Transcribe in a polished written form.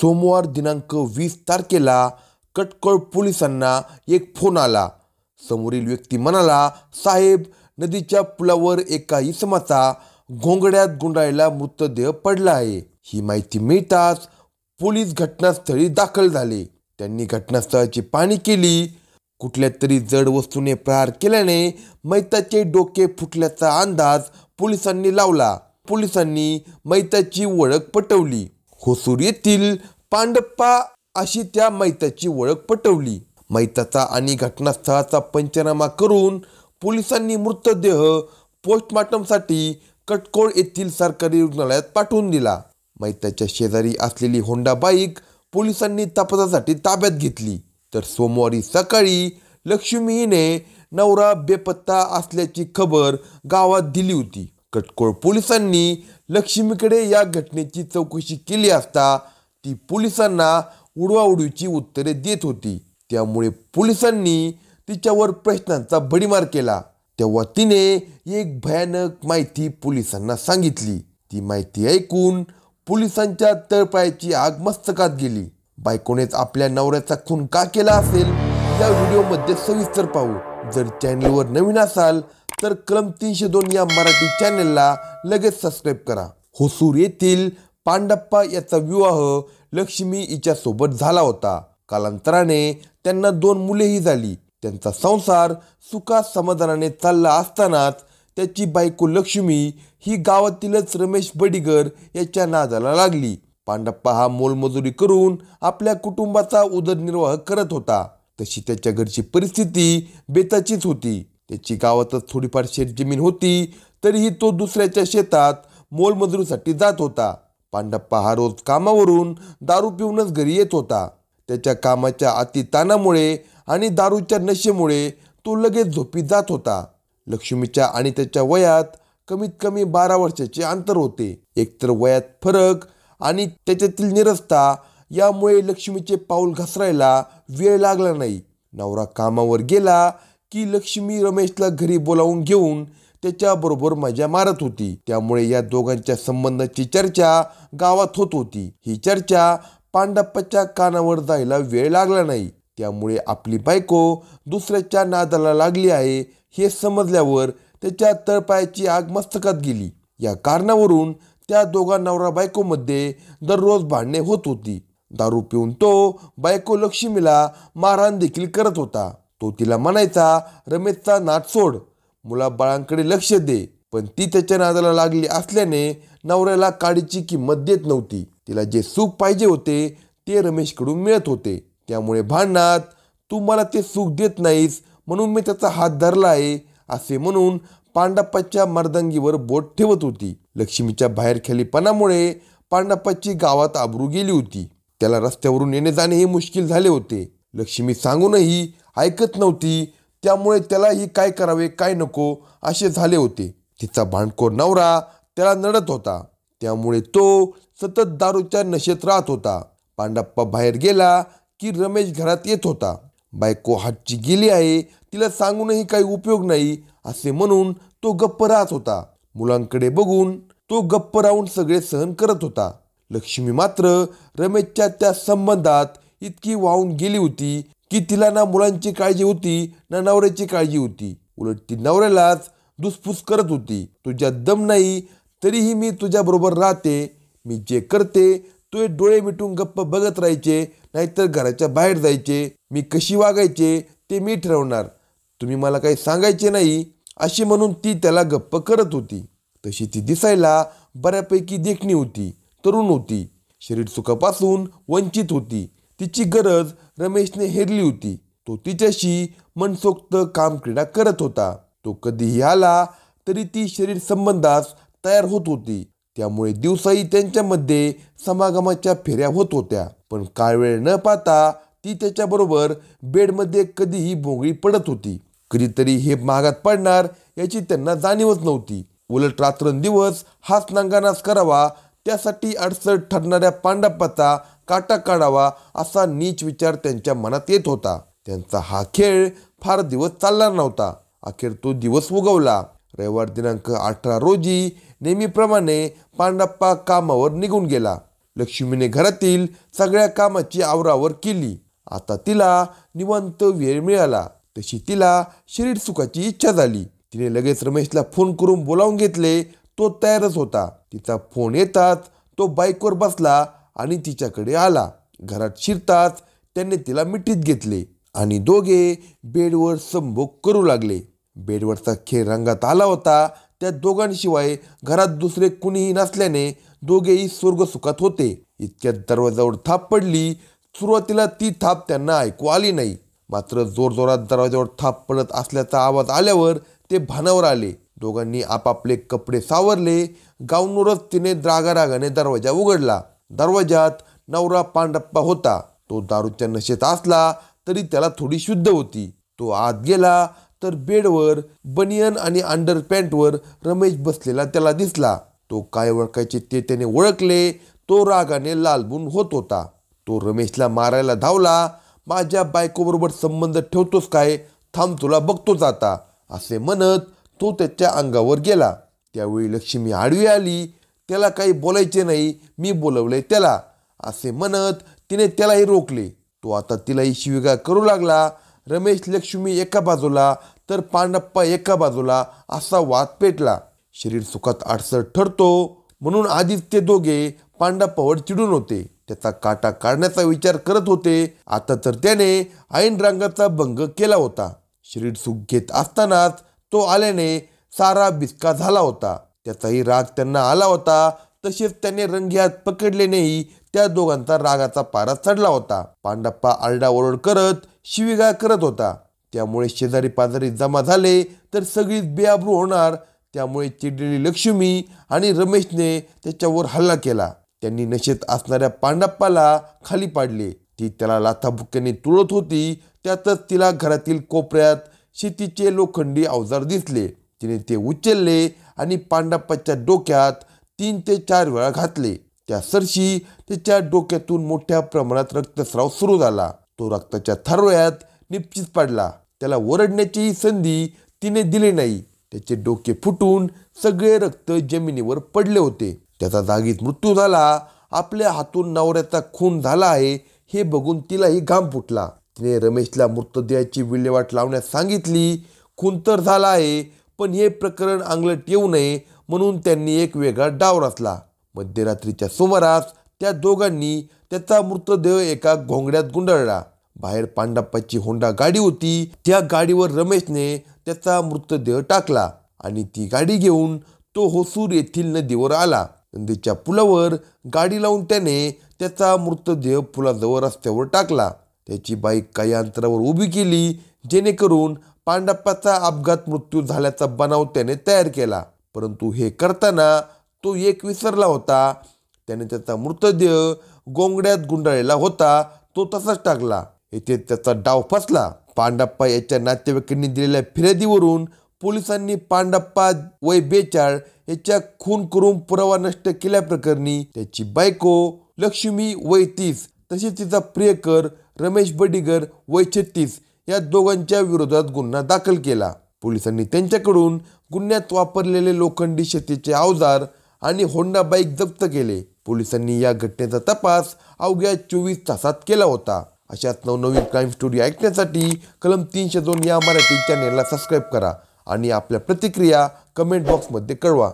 सोमवार दिनांक 20 तारखेला कटकळ पोलिसांना एक फोन आला। समोरील व्यक्ती म्हणाला, साहेब, नदीच्या पुलावर एका इसमाचा घोंगड्यात गुंडाळलेला मृतदेह पडला आहे। ही माहिती मिळताच पोलीस घटनास्थळी दाखल झाले। त्यांनी घटनास्थळाची पाहणी केली। कुठल्या तरी जड वस्तूने प्रहार केल्याने मैताचे डोके फुटल्याचा अंदाज पोलिसांनी लावला। पोलिसांनी मैताची ओळख पटवली। होसूर येथील पांडप्पा अशी त्या मैताची ओळख पटवली। मैताचा आणि घटनास्थळाचा पंचनामा करून पोलिसांनी मृतदेह पोस्टमॉर्टमसाठी कटकोळ येथील सरकारी रुग्णालयात पाठवून दिला। मैताच्या शेजारी असलेली होंडा बाईक पोलिसांनी तपासासाठी ताब्यात घेतली। तर सोमवारी सकाळी लक्ष्मी हिने नवरा बेपत्ता असल्याची खबर गावात दिली होती। कटकोळ पोलिसांनी लक्ष्मीकडे या घटनेची चौकशी केली असता ती पोलिसांना उडवाउडवीची उत्तरे देत होती। त्यामुळे पोलिसांनी तिच्यावर प्रश्नांचा भडीमार केला। तेव्हा तिने एक भयानक माहिती पोलिसांना सांगितली। ती माहिती ऐकून पोलिसांच्या तळपायाची आग मस्तकात गेली। बायकोनेच आपल्या नवऱ्याचा खून का केला असेल या व्हिडिओमध्ये सविस्तर पाहू। जर चॅनलवर नवीन असाल तर कलम 302 या मराठी चॅनलला लगेच सबस्क्राईब करा। होसूर येथील पांडप्पा याचा विवाह लक्ष्मी हिच्यासोबत झाला होता। कालांतराने त्यांना 2 मुलेही झाली। त्यांचा संसार सुखात समाधानाने चालला असतानाच त्याची बायको लक्ष्मी ही गावातीलच रमेश बडिगर याच्या नादाला लागली। पांडप्पा हा मोलमजुरी करून आपल्या कुटुंबाचा उदरनिर्वाह करत होता। तशी त्याच्या घरची परिस्थिती बेताचीच होती। त्याची गावातच थोडीफार शेतजमीन होती, तरीही तो दुसऱ्याच्या शेतात मोलमजुरीसाठी जात होता। पांडप्पा हा रोज कामावरून दारू पिऊनच घरी येत होता। त्याच्या कामाच्या अतिताणामुळे आणि दारूच्या नशेमुळे तो लगेच झोपी जात होता। लक्ष्मीच्या आणि त्याच्या वयात कमीत कमी 12 वर्षाचे अंतर होते। एकतर वयात फरक आणि त्याच्यातील निरस्ता यामुळे लक्ष्मीचे पाऊल घसरायला वेळ लागला नाही। नवरा कामावर गेला की लक्ष्मी रमेशला घरी बोलावून घेऊन त्याच्याबरोबर मजा मारत होती। त्यामुळे या दोघांच्या संबंधाची चर्चा गावात होत होती। ही चर्चा पांडप्पाच्या कानावर जायला वेळ लागला नाही। त्यामुळे आपली बायको दुसऱ्याच्या नादाला लागली आहे हे समजल्यावर त्याच्या तळपायाची आग मस्तकात गेली। या कारणावरून त्या दोघा नवरा बायकोमध्ये दररोज भांडणे होत होती। दारू पिऊन तो बायको लक्ष्मीला मारहाण देखील करत होता। तो तिला म्हणायचा, रमेशचा नाद सोड, मुलाबाळांकडे लक्ष दे, पण ती त्याच्या नादाला लागली असल्याने नवऱ्याला काडीची किंमत देत नव्हती। तिला जे सुख पाहिजे होते ते रमेशकडून मिळत होते। त्यामुळे भांडणात, तू मला ते सुख देत नाहीस म्हणून मी त्याचा हात धरला आहे असे म्हणून पांडप्पाच्या मर्दांगीवर बोट ठेवत होती। लक्ष्मीच्या बाहेरखेलीपणामुळे पांडप्पाची गावात आबरू गेली होती। त्याला रस्त्यावरून येणे जाणे हे मुश्किल झाले होते। लक्ष्मी सांगूनही ऐकत नव्हती। त्यामुळे त्यालाही काय करावे काय नको असे झाले होते। तिचा भांडखोर नवरा त्याला नडत होता। त्यामुळे तो सतत दारूच्या नशेत राहत होता। पांडप्पा बाहेर गेला की रमेश घरात येत होता। बायको हातची गेली आहे, तिला सांगूनही काही उपयोग नाही असे म्हणून तो गप्प राहत होता। मुलांकडे बघून तो गप्प राहून सगळे सहन करत होता। लक्ष्मी मात्र रमेशच्या त्या संबंधात इतकी वाहून गेली होती की तिला ना मुलांची काळजी होती ना नवऱ्याची काळजी होती। उलट ती नवऱ्यालाच धुसफूस करत होती। तुझ्यात दम नाही तरीही मी तुझ्याबरोबर राहते। मी जे करते तो डोळे मिटून गप्प बघत राहायचे, नाहीतर घराच्या बाहेर जायचे। मी कशी वागायचे ते मी ठरवणार, तुम्ही मला काही सांगायचे नाही अशी म्हणून ती त्याला गप्प करत होती। तशी ती दिसायला बऱ्यापैकी देखणी होती, तरुण होती, शरीर सुखापासून वंचित होती। तिची गरज रमेशने हेरली होती। तो तिच्याशी मनसोक्त कामक्रीडा करत होता। तो कधीही आला तरी ती शरीर संबंधास तयार होत होती। त्यामुळे दिवसाही त्यांच्यामध्ये समागमाच्या फेऱ्या होत होत्या। पण काय वेळ न पाहता ती त्याच्याबरोबर बेडमध्ये कधीही भोंगळी पडत होती। कधीतरी हे महागात पडणार याची त्यांना जाणीवच नव्हती। उलट रात्रंदिवस हाच नांगानाच करावा, त्यासाठी अडसर ठरणाऱ्या पांडप्पाचा काटा काढावा असा नीच विचार त्यांच्या मनात येत होता। त्यांचा हा खेळ फार दिवस चालणार नव्हता। अखेर तो दिवस उगवला। रविवार दिनांक 18 रोजी नेहमीप्रमाणे पांडप्पा कामावर निघून गेला। लक्ष्मीने घरातील सगळ्या कामाची आवरावर केली. आता तिला निवांत वेळ मिळाला तशी तिला शरीर सुखाची इच्छा झाली. तिने लगेच रमेशला फोन करून बोलावून घेतले. तो तयारच होता. तिचा फोन येताच तो बाईकवर बसला आणि तिच्याकडे आला. घरात शिरताच त्याने तिला मिठीत घेतले आणि दोघे बेडवर संभोग करू लागले. बेडवरचा खेळ रंगात आला होता. त्या दोघांशिवाय घरात दुसरे कुणीही नसल्याने दोघेही स्वर्गसुखात होते. इतक्यात दरवाजावर थाप पडली. सुरुवातीला ती थाप त्यांना ऐकू आली नाही, मात्र जोरजोरात दरवाजावर थाप पडत असल्याचा आवाज आल्यावर ते भानावर आले. दोघांनी आपापले कपडे सावरले. गाऊनवरच तिने रागारागाने दरवाजा उघडला. दरवाजात नवरा पांडप्पा होता. तो दारूच्या नशेत असला तरी त्याला थोडी शुद्ध होती. तो आत गेला तर बेडवर बनियन आणि अंडरपॅन्टवर रमेश बसलेला त्याला दिसला. तो काय ओळखायचे ते त्याने ओळखले. तो रागाने लालबुन होत होता. तो रमेशला मारायला धावला. माझ्या बायकोबरोबर संबंध ठेवतोस काय? थांब, तुला बघतोच आता, असे म्हणत तो त्याच्या अंगावर गेला. त्यावेळी लक्ष्मी आडवी आली. त्याला काही बोलायचे नाही, मी बोलवले त्याला, असे म्हणत तिने त्यालाही रोखले. तो आता तिलाही शिवीगाळ करू लागला. रमेश लक्ष्मी एका बाजूला तर पांडप्पा एका बाजूला असा वाद पेटला. शरीर सुखात अडसर ठरतो म्हणून आधीच ते दोघे पांडप्पावर चिडून होते. त्याचा काटा काढण्याचा विचार करत होते. आता तर त्याने ऐन रंगाचा भंग केला होता. शरीर सुख घेत असतानाच तो आल्याने सारा बिस्का झाला होता. त्याचाही राग त्यांना आला होता. तसेच त्याने रंग्यात पकडल्यानेही त्या दोघांचा रागाचा पारा चढला होता. पांडप्पा आरडाओरड करत शिवीगाळ करत होता. त्यामुळे शेजारी पाजारी जमा झाले तर सगळीच बेआबरू होणार. त्यामुळे चिडलेली लक्ष्मी आणि रमेशने त्याच्यावर हल्ला केला. त्यांनी नशेत असणाऱ्या पांडप्पाला खाली पाडले. ती त्याला लाथाबुक्क्याने तुळत होती. त्यातच तिला घरातील कोपऱ्यात शेतीचे लोखंडी अवजार दिसले. तिने ते उचलले आणि पांडप्पाच्या डोक्यात 3 ते 4 वेळा घातले. त्या सरशी त्याच्या डोक्यातून मोठ्या प्रमाणात रक्तस्राव सुरू झाला. तो रक्ताच्या थारोळ्यात निपचित पडला. त्याला ओरडण्याचीही संधी तिने दिली नाही. त्याचे डोके फुटून सगळे रक्त जमिनीवर पडले होते. त्याचा जागीच मृत्यू झाला. आपल्या हातून नवऱ्याचा खून झाला आहे हे बघून तिलाही घाम फुटला. तिने रमेशला मृतदेहाची विल्हेवाट लावण्यास सांगितली. खून तर झाला आहे, पण हे प्रकरण अंगलट येऊ नये म्हणून त्यांनी एक वेगळा डाव रचला. मध्यरात्रीच्या सुमारास त्या दोघांनी त्याचा मृतदेह एका घोंगड्यात गुंडाळला. बाहेर पांडप्पाची होंडा गाडी होती. त्या गाडीवर रमेशने त्याचा मृतदेह टाकला आणि ती गाडी घेऊन तो होसूर येथील नदीवर आला. नदीच्या पुलावर गाडी लावून त्याने त्याचा मृतदेह पुलाजवळ रस्त्यावर टाकला. त्याची बाईक काही अंतरावर उभी केली जेणेकरून पांडप्पाचा अपघात मृत्यू झाल्याचा बनाव त्याने तयार केला. परंतु हे करताना तो एक विसरला होता. त्याने त्याचा मृतदेह गोंगड्यात गुंडाळलेला होता तो तसाच टाकला. येथे त्याचा डाव फसला. पांडप्पा याच्या नातेवाईकांनी दिलेल्या फिर्यादीवरून पोलिसांनी पांडप्पा वय 42 याच्या खून करून पुरावा नष्ट केल्याप्रकरणी त्याची बायको लक्ष्मी वय 30 तसेच तिचा प्रियकर रमेश बडिगर वय 36 या दोघांच्या विरोधात गुन्हा दाखल केला. पोलिसांनी त्यांच्याकडून गुन्ह्यात वापरलेले लोखंडी शेतीचे अवजार आणि होंडा बाईक जप्त केले. पोलिसांनी या घटनेचा तपास अवघ्या 24 तासात केला होता. अशाच नवनवीन क्राईम स्टोरी ऐकण्यासाठी कलम 302 या मराठी चॅनेलला सबस्क्राईब करा आणि आपल्या प्रतिक्रिया कमेंट बॉक्समध्ये कळवा.